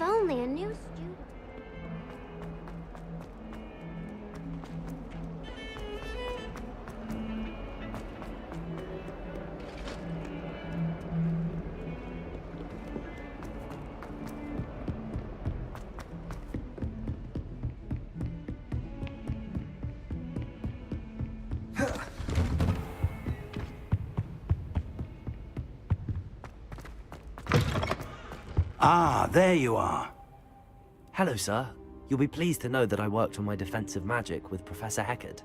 If only a new student. Ah, there you are. Hello, sir. You'll be pleased to know that I worked on my defensive magic with Professor Heckard.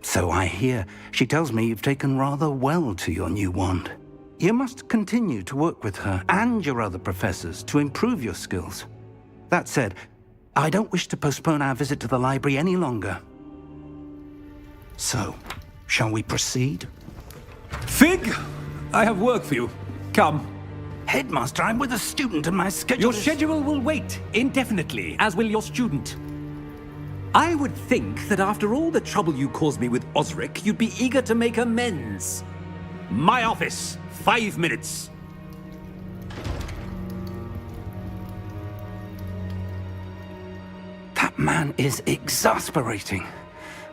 So I hear. She tells me you've taken rather well to your new wand. You must continue to work with her and your other professors to improve your skills. That said, I don't wish to postpone our visit to the library any longer. So, shall we proceed? Fig! I have work for you. Come. Headmaster, I'm with a student and my schedule Your is... schedule will wait indefinitely, as will your student. I would think that after all the trouble you caused me with Osric, you'd be eager to make amends. My office, 5 minutes. That man is exasperating.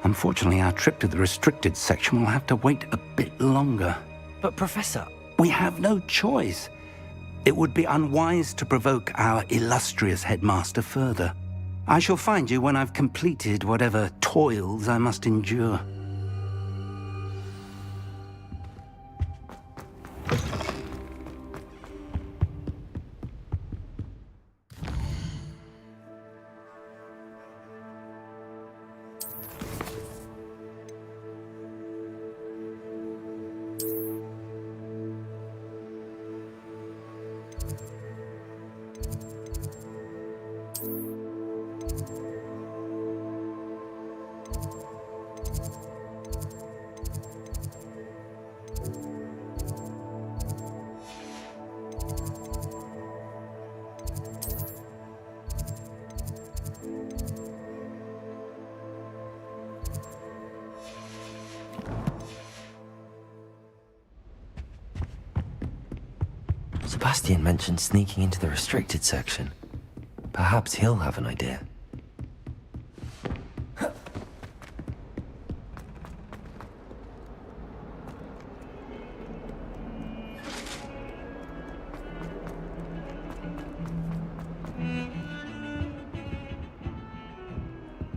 Unfortunately, our trip to the restricted section will have to wait a bit longer. But, Professor... We have no choice. It would be unwise to provoke our illustrious headmaster further. I shall find you when I've completed whatever toils I must endure. Sebastian mentioned sneaking into the restricted section. Perhaps he'll have an idea.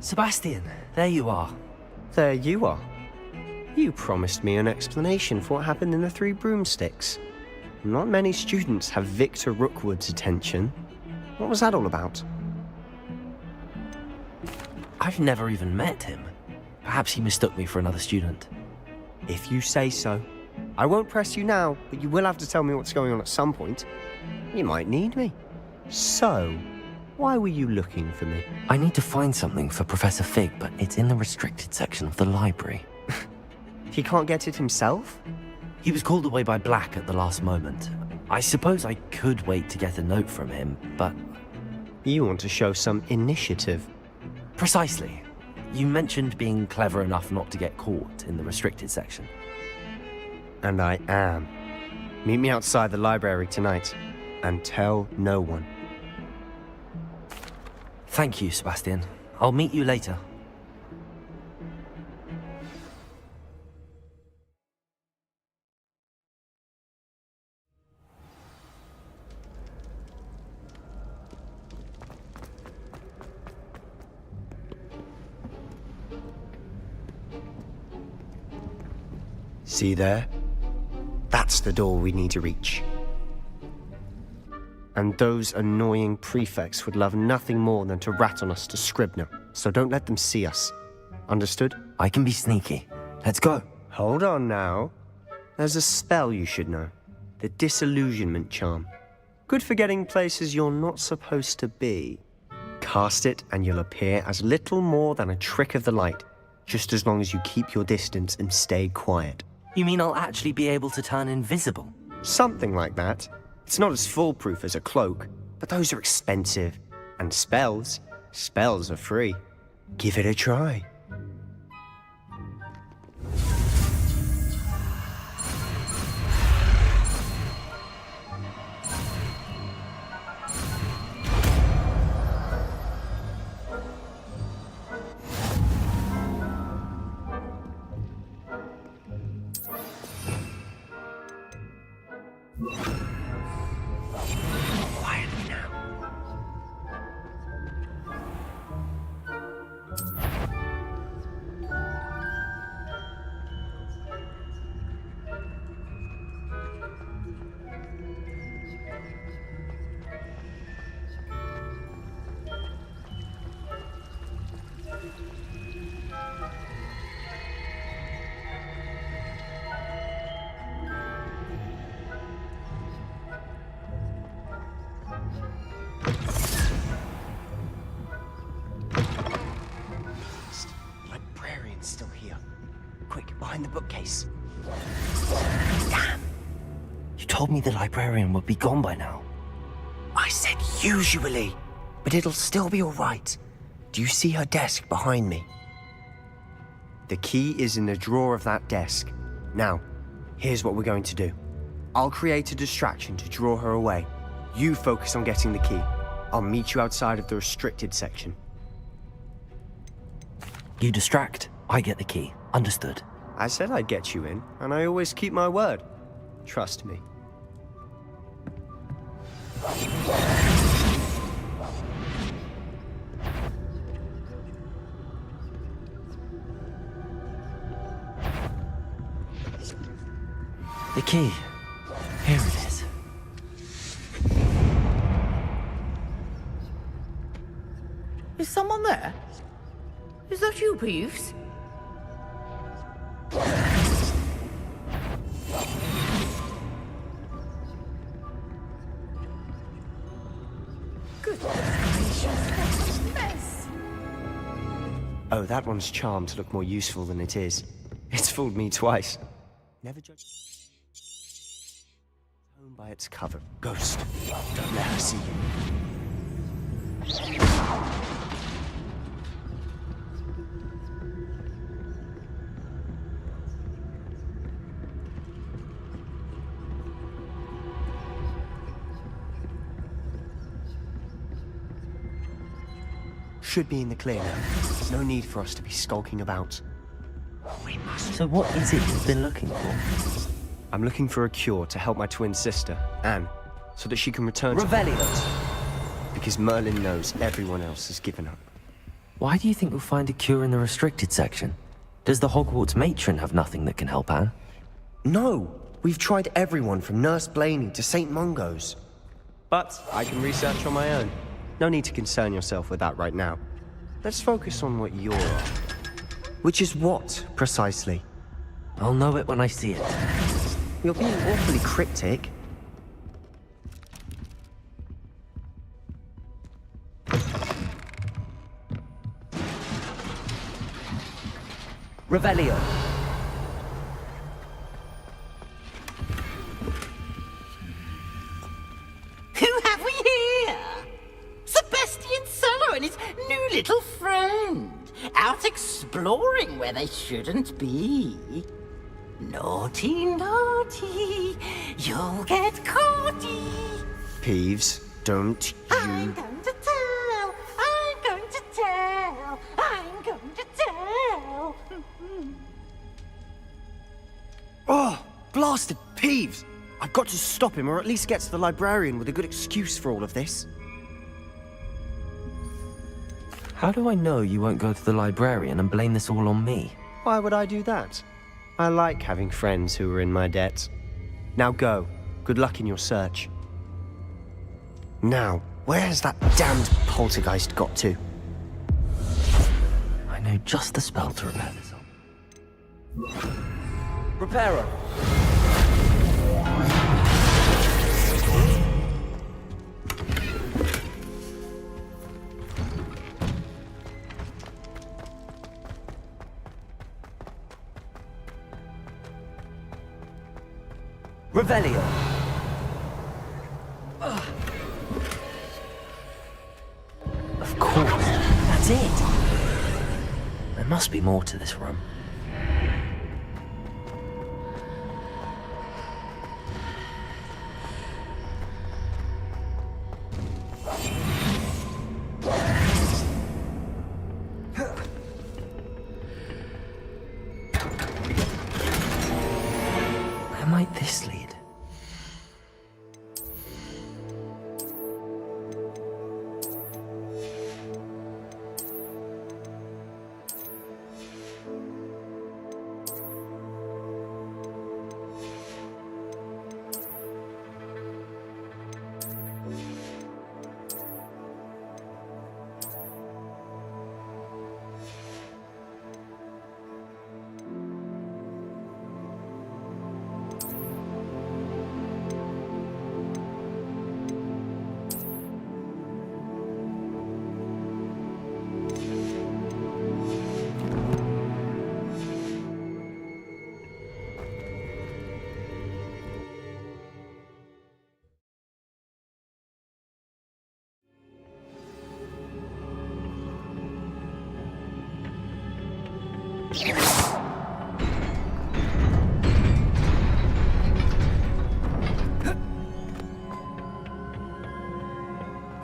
Sebastian, there you are. There you are. You promised me an explanation for what happened in the Three Broomsticks. Not many students have Victor Rookwood's attention. What was that all about? I've never even met him. Perhaps he mistook me for another student. If you say so. I won't press you now, but you will have to tell me what's going on at some point. You might need me. So, why were you looking for me? I need to find something for Professor Fig, but it's in the restricted section of the library. He can't get it himself? He was called away by Black at the last moment. I suppose I could wait to get a note from him, but... You want to show some initiative. Precisely. You mentioned being clever enough not to get caught in the restricted section. And I am. Meet me outside the library tonight, and tell no one. Thank you, Sebastian. I'll meet you later. See there? That's the door we need to reach. And those annoying prefects would love nothing more than to rat on us to Scribner, so don't let them see us. Understood? I can be sneaky. Let's go. Hold on now. There's a spell you should know. The Disillusionment Charm. Good for getting places you're not supposed to be. Cast it and you'll appear as little more than a trick of the light, just as long as you keep your distance and stay quiet. You mean I'll actually be able to turn invisible? Something like that. It's not as foolproof as a cloak, but those are expensive. And spells are free. Give it a try. Quietly now. Librarian's still here. Quick, behind the bookcase. Damn! You told me the librarian would be gone by now. I said usually, but it'll still be all right. Do you see her desk behind me? The key is in the drawer of that desk. Now, here's what we're going to do. I'll create a distraction to draw her away. You focus on getting the key. I'll meet you outside of the restricted section. You distract, I get the key. Understood. I said I'd get you in, and I always keep my word. Trust me. The key. Here it is. Is someone there? Is that you, Peeves? Good gracious, what a mess! Oh, that one's charmed to look more useful than it is. It's fooled me twice. Never judge home by its cover. Ghost, don't let her see you. Should be in the clear now. No need for us to be skulking about. We must. So what is it you've been looking for? I'm looking for a cure to help my twin sister, Anne, so that she can return Revelio. Because Merlin knows everyone else has given up. Why do you think we'll find a cure in the restricted section? Does the Hogwarts matron have nothing that can help Anne? No! We've tried everyone from Nurse Blaney to St. Mungo's. But I can research on my own. No need to concern yourself with that right now. Let's focus on what you're after. Which is what, precisely? I'll know it when I see it. You're being awfully cryptic. Revelio. Who have we here? Sebastian Solo and his new little friend. Out exploring where they shouldn't be. Naughty, naughty. You'll get caughty. Peeves, don't I'm you... going to tell. I'm going to tell. I'm going to tell. Oh, blasted Peeves! I've got to stop him, or at least get to the librarian with a good excuse for all of this. How do I know you won't go to the librarian and blame this all on me? Why would I do that? I like having friends who are in my debt. Now go. Good luck in your search. Now, where has that damned poltergeist got to? I know just the spell to repair this on. Reparo. Revelio. Of course, that's it. There must be more to this room. Where might this lead?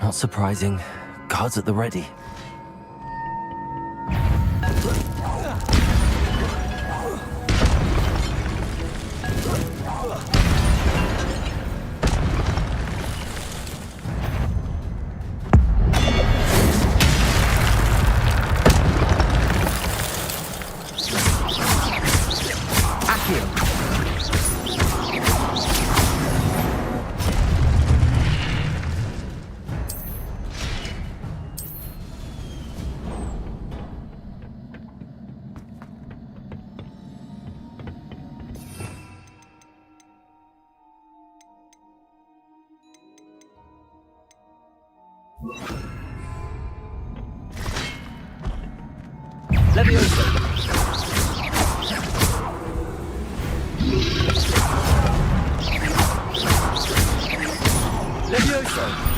Not surprising. Guards at the ready. Levioso! Levioso!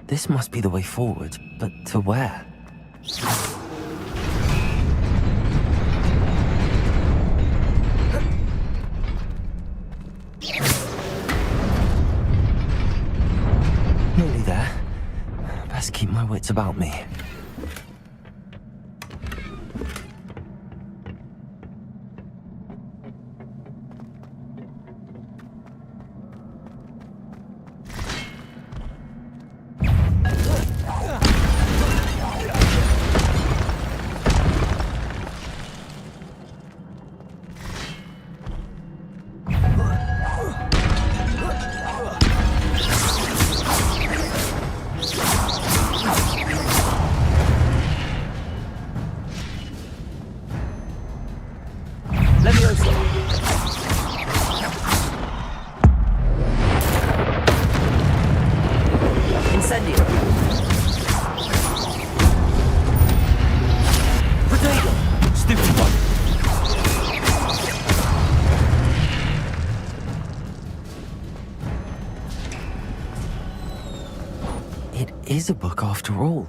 This must be the way forward, but to where? Nearly there. Best keep my wits about me. It is a book after all.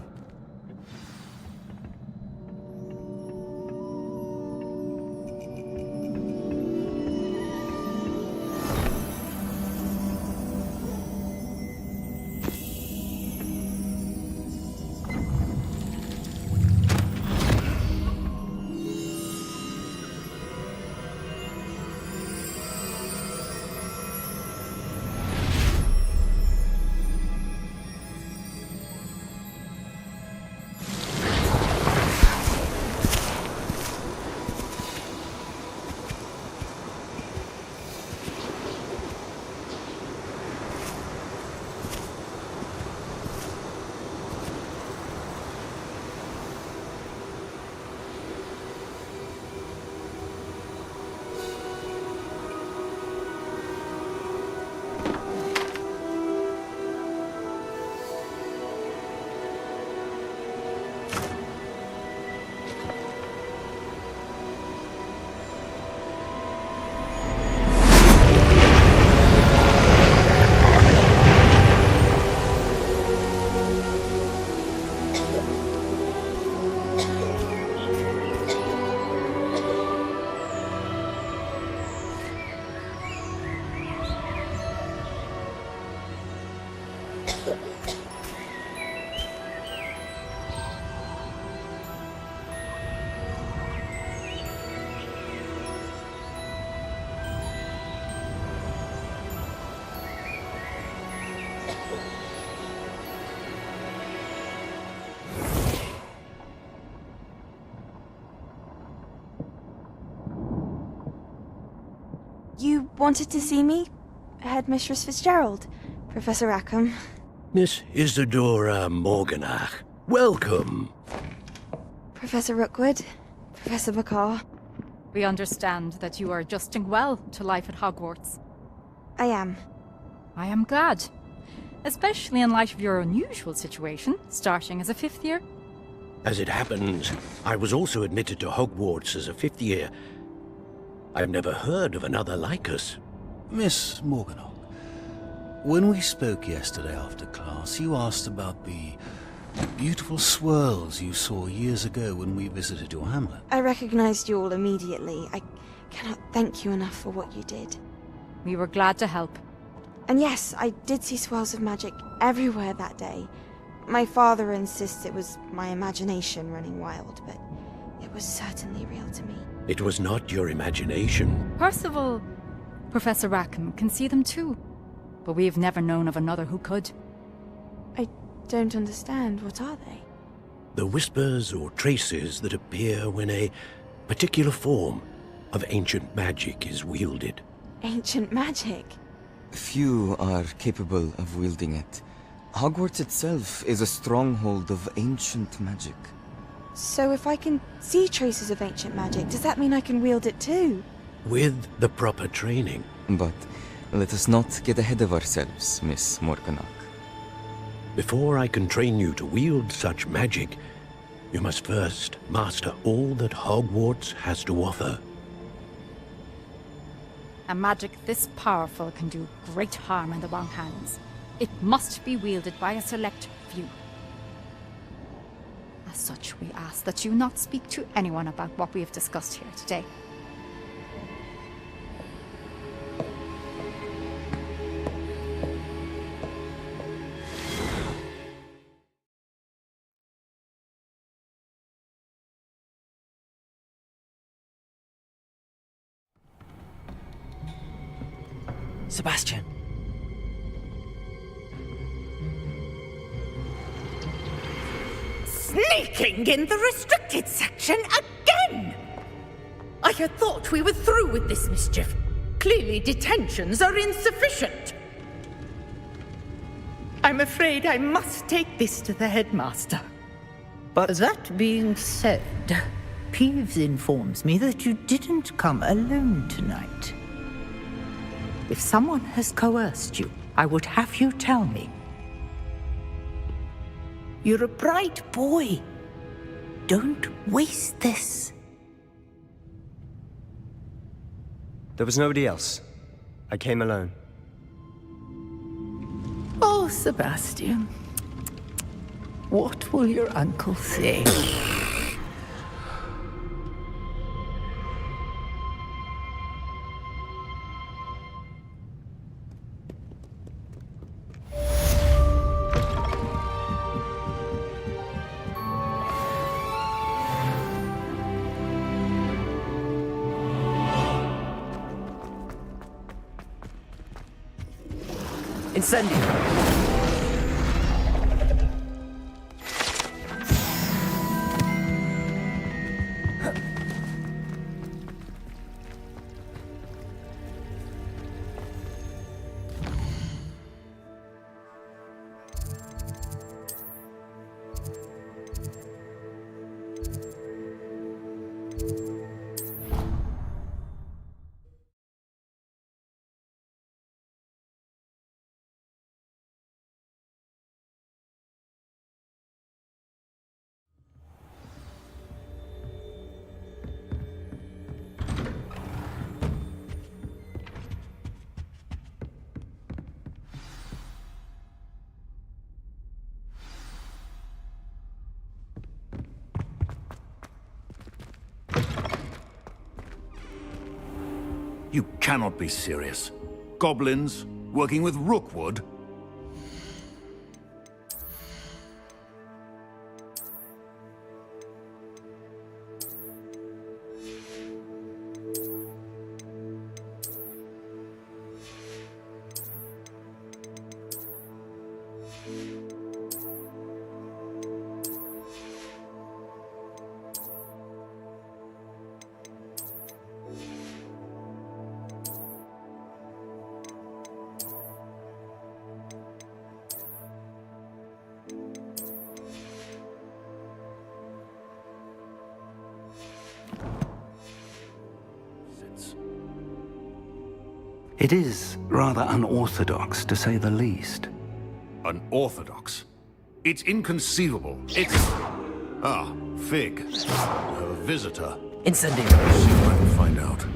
You wanted to see me? Headmistress Fitzgerald, Professor Rackham. Miss Isadora Morganach, welcome. Professor Rookwood, Professor McCaw. We understand that you are adjusting well to life at Hogwarts. I am. I am glad. Especially in light of your unusual situation, starting as a 5th year. As it happens, I was also admitted to Hogwarts as a 5th year. I've never heard of another like us. Miss Morganach, when we spoke yesterday after class, you asked about the beautiful swirls you saw years ago when we visited your hamlet. I recognized you all immediately. I cannot thank you enough for what you did. We were glad to help. And yes, I did see swirls of magic everywhere that day. My father insists it was my imagination running wild, but it was certainly real to me. It was not your imagination. Percival, Professor Rackham can see them too. But we've never known of another who could. I don't understand. What are they? The whispers or traces that appear when a particular form of ancient magic is wielded. Ancient magic? Few are capable of wielding it. Hogwarts itself is a stronghold of ancient magic. So if I can see traces of ancient magic, does that mean I can wield it too? With the proper training. But let us not get ahead of ourselves, Miss Morganach. Before I can train you to wield such magic, you must first master all that Hogwarts has to offer. A magic this powerful can do great harm in the wrong hands. It must be wielded by a select few. As such, we ask that you not speak to anyone about what we have discussed here today. Sebastian. Sneaking in the restricted section again! I had thought we were through with this mischief. Clearly detentions are insufficient. I'm afraid I must take this to the headmaster. But that being said, Peeves informs me that you didn't come alone tonight. If someone has coerced you, I would have you tell me. You're a bright boy. Don't waste this. There was nobody else. I came alone. Oh, Sebastian. What will your uncle say? Incendio! You cannot be serious. Goblins working with Rookwood? It is rather unorthodox, to say the least. Unorthodox. It's inconceivable. It's... Ah, Fig. A visitor. Incendio. See what I can find out.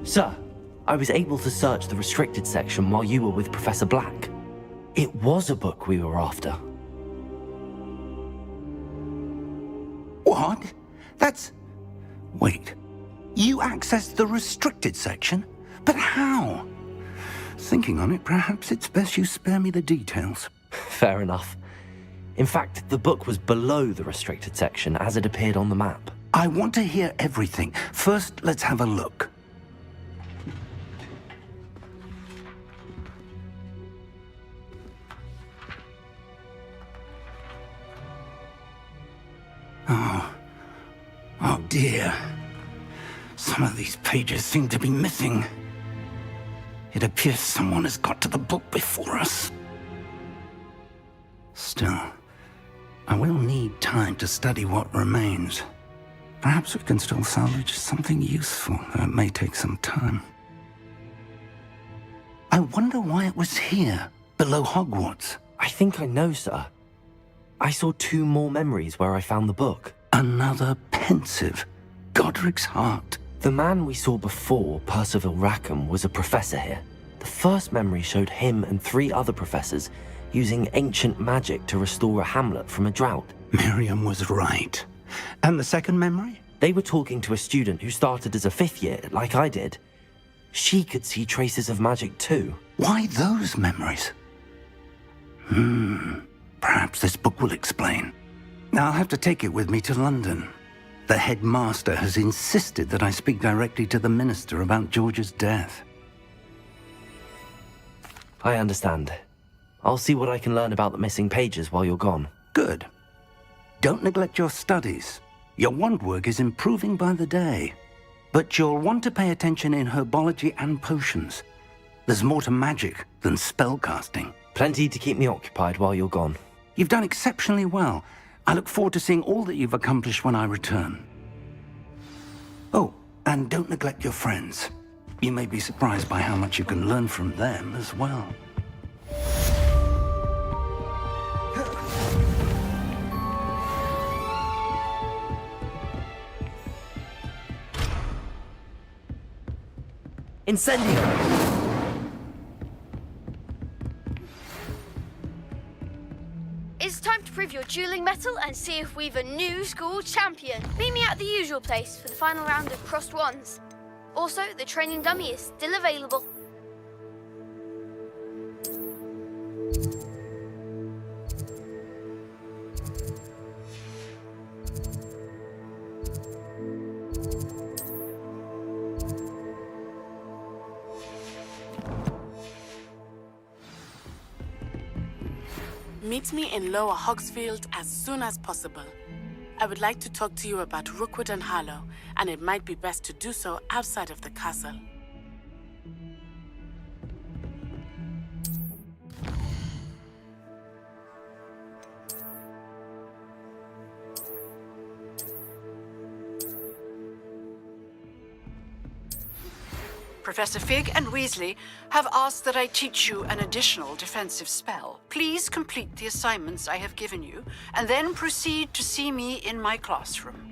Sir, I was able to search the restricted section while you were with Professor Black. It was a book we were after. What? That's... Wait. You accessed the restricted section? But how? Thinking on it, perhaps it's best you spare me the details. Fair enough. In fact, the book was below the restricted section as it appeared on the map. I want to hear everything. First, let's have a look. Oh dear. Some of these pages seem to be missing. It appears someone has got to the book before us. Still, I will need time to study what remains. Perhaps we can still salvage something useful, though it may take some time. I wonder why it was here, below Hogwarts. I think I know, sir. I saw 2 more memories where I found the book. Another pensive. Godric's heart. The man we saw before, Percival Rackham, was a professor here. The first memory showed him and 3 other professors using ancient magic to restore a hamlet from a drought. Miriam was right. And the second memory? They were talking to a student who started as a 5th year, like I did. She could see traces of magic too. Why those memories? Perhaps this book will explain. I'll have to take it with me to London. The headmaster has insisted that I speak directly to the minister about George's death. I understand. I'll see what I can learn about the missing pages while you're gone. Good. Don't neglect your studies. Your wand work is improving by the day. But you'll want to pay attention in herbology and potions. There's more to magic than spellcasting. Plenty to keep me occupied while you're gone. You've done exceptionally well. I look forward to seeing all that you've accomplished when I return. Oh, and don't neglect your friends. You may be surprised by how much you can learn from them as well. Incendio! It's time to prove your dueling mettle and see if we've a new school champion. Meet me at the usual place for the final round of crossed wands. Also, the training dummy is still available. Meet me in Lower Hogsfield as soon as possible. I would like to talk to you about Rookwood and Harlow, and it might be best to do so outside of the castle. Professor Fig and Weasley have asked that I teach you an additional defensive spell. Please complete the assignments I have given you, and then proceed to see me in my classroom.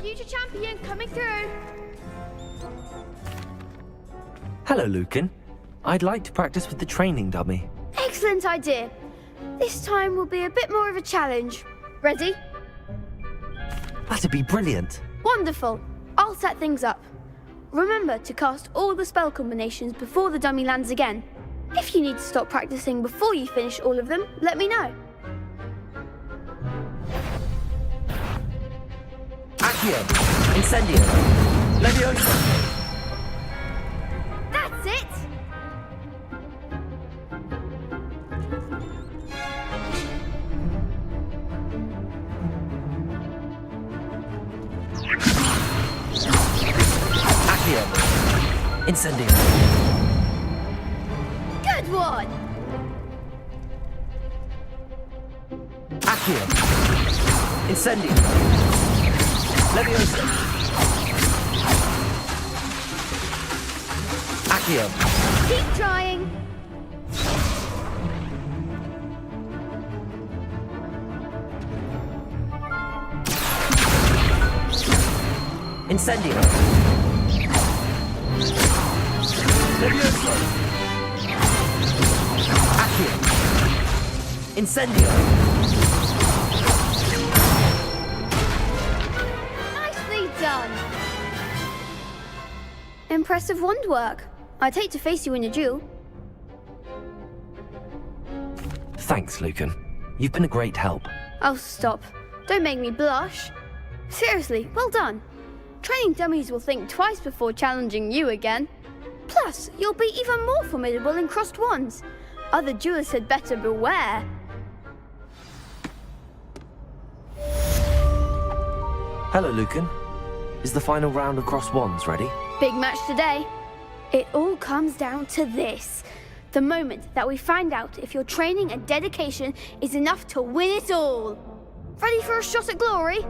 Future champion coming through. Hello, Lucan. I'd like to practice with the training dummy. Excellent idea. This time will be a bit more of a challenge. Ready? That'd be brilliant. Wonderful. I'll set things up. Remember to cast all the spell combinations before the dummy lands again. If you need to stop practicing before you finish all of them, let me know. Accio! Incendio! Leviosa! That's it! Accio. Incendio. Good one! Accio. Incendio. Leviosa. Accio. Keep trying. Incendio. Leviosa. Accio. Incendio. Nicely done. Impressive wand work. I'd hate to face you in a duel. Thanks, Lucan. You've been a great help. Oh, stop. Don't make me blush. Seriously, well done. Training dummies will think twice before challenging you again. Plus, you'll be even more formidable in crossed wands. Other duelists had better beware. Hello, Lucan. Is the final round of crossed wands ready? Big match today. It all comes down to this. The moment that we find out if your training and dedication is enough to win it all. Ready for a shot at glory?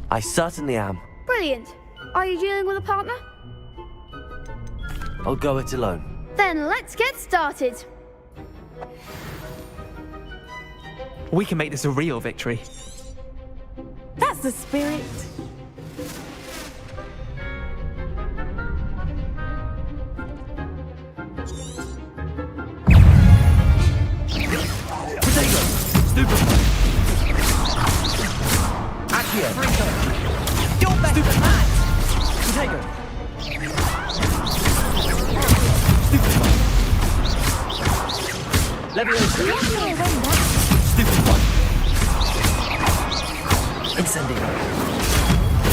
I certainly am. Brilliant. Are you dealing with a partner? I'll go it alone. Then let's get started. We can make this a real victory. That's the spirit. Potato! Stupefy! Accio! You're better than that! Potato! Stupefy! Leviosa! Stupefy! Incendio!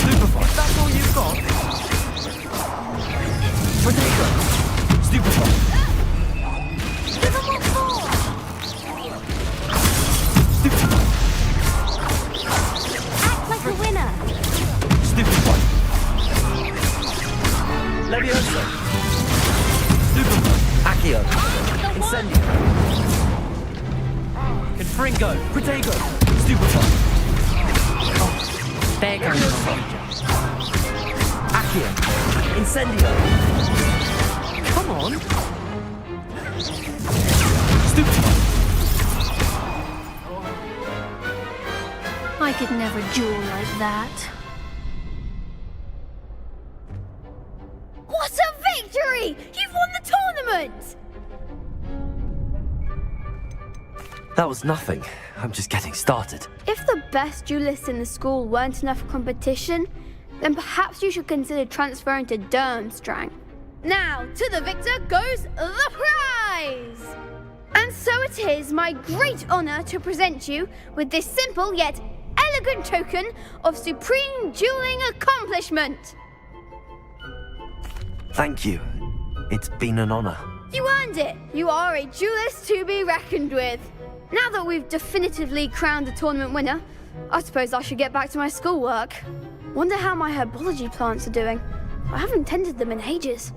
Stupefy! Is that all you've got? Potato! Stupefy! Give him one more! Stupefy! Act like a winner! Stupefy! Leviosa! Stupefy! Accio! Incendio! Confringo! Protego! Stupefy! There goes the soldier. Accio! Incendio! Come on. Stupefy! I could never duel like that. What a victory! You've won the tournament! That was nothing. I'm just getting started. If the best duelists in the school weren't enough competition, then perhaps you should consider transferring to Durmstrang. Now, to the victor goes the prize! And so it is my great honor to present you with this simple yet elegant token of supreme dueling accomplishment. Thank you. It's been an honor. You earned it! You are a duelist to be reckoned with. Now that we've definitively crowned the tournament winner, I suppose I should get back to my schoolwork. Wonder how my herbology plants are doing. I haven't tended them in ages.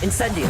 Incendio!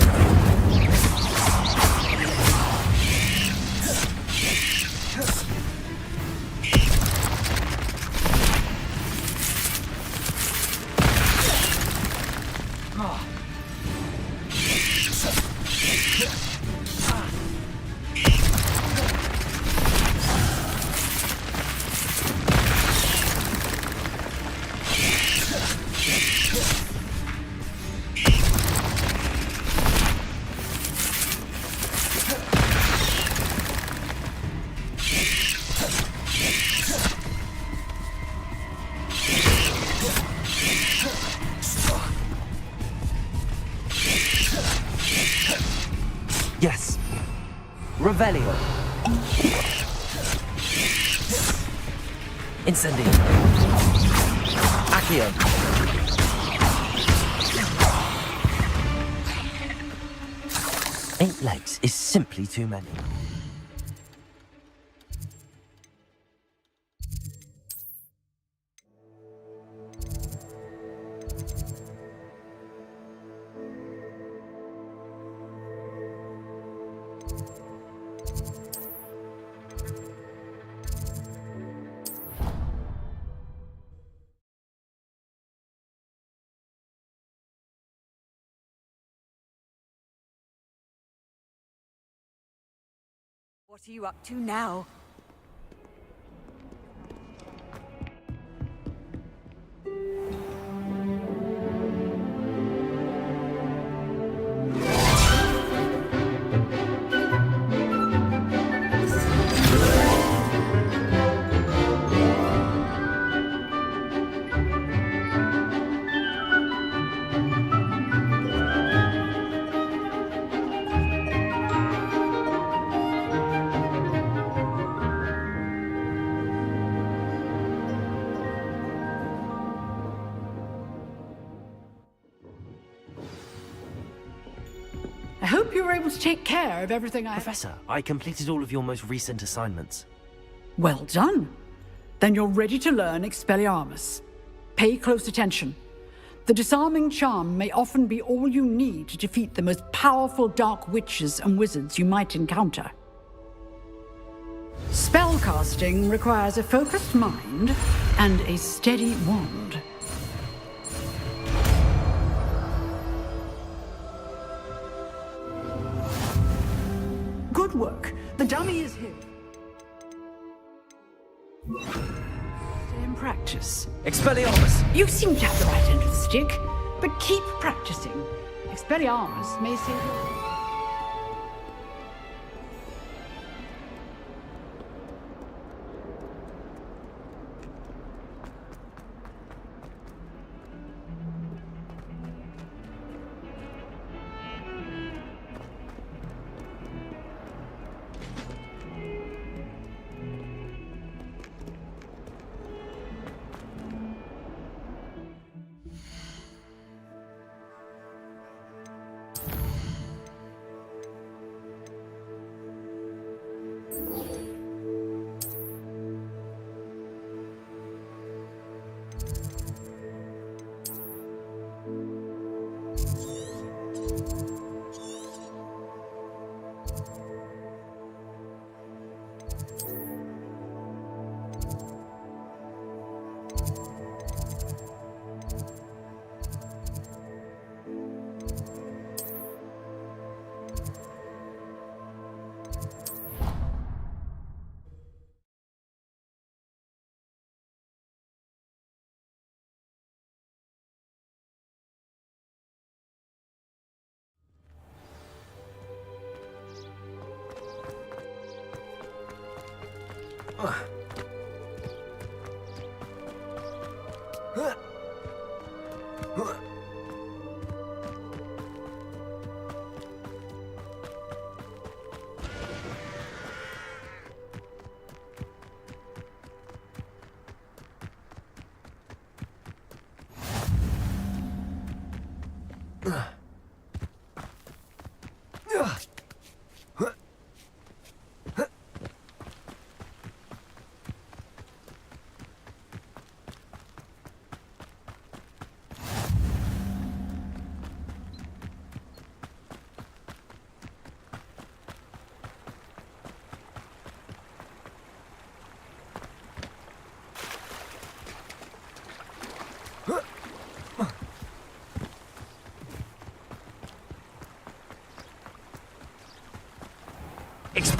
Yes. Revelio. Incendio. Accio. 8 legs is simply too many. What are you up to now? I hope you were able to take care of everything I... Professor, I completed all of your most recent assignments. Well done. Then you're ready to learn Expelliarmus. Pay close attention. The disarming charm may often be all you need to defeat the most powerful dark witches and wizards you might encounter. Spellcasting requires a focused mind and a steady wand. Good work. The dummy is here. Stay in practice. Expelliarmus! You seem to have the right end of the stick, but keep practicing. Expelliarmus may save you.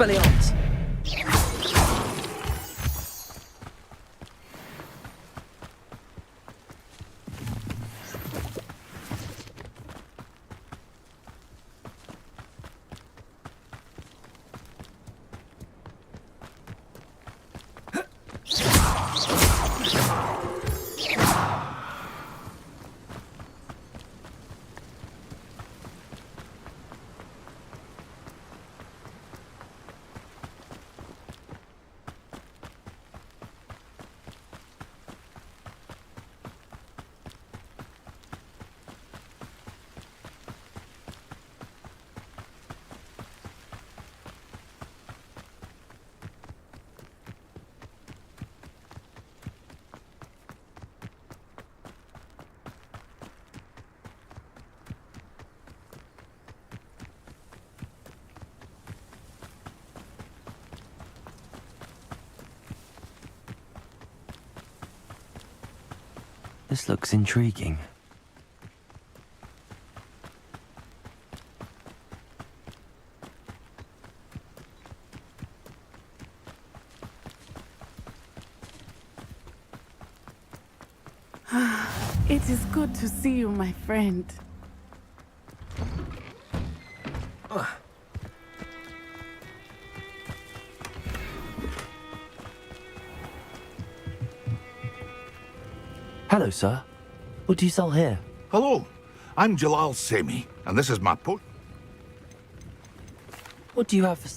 Expelliarmus! This looks intriguing. It is good to see you, my friend. Hello, sir. What do you sell here? Hello, I'm Jalal Semi, and this is my What do you have for...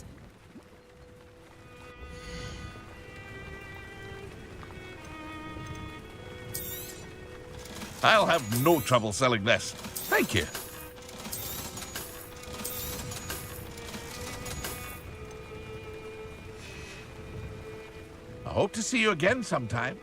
I'll have no trouble selling this. Thank you. I hope to see you again sometime.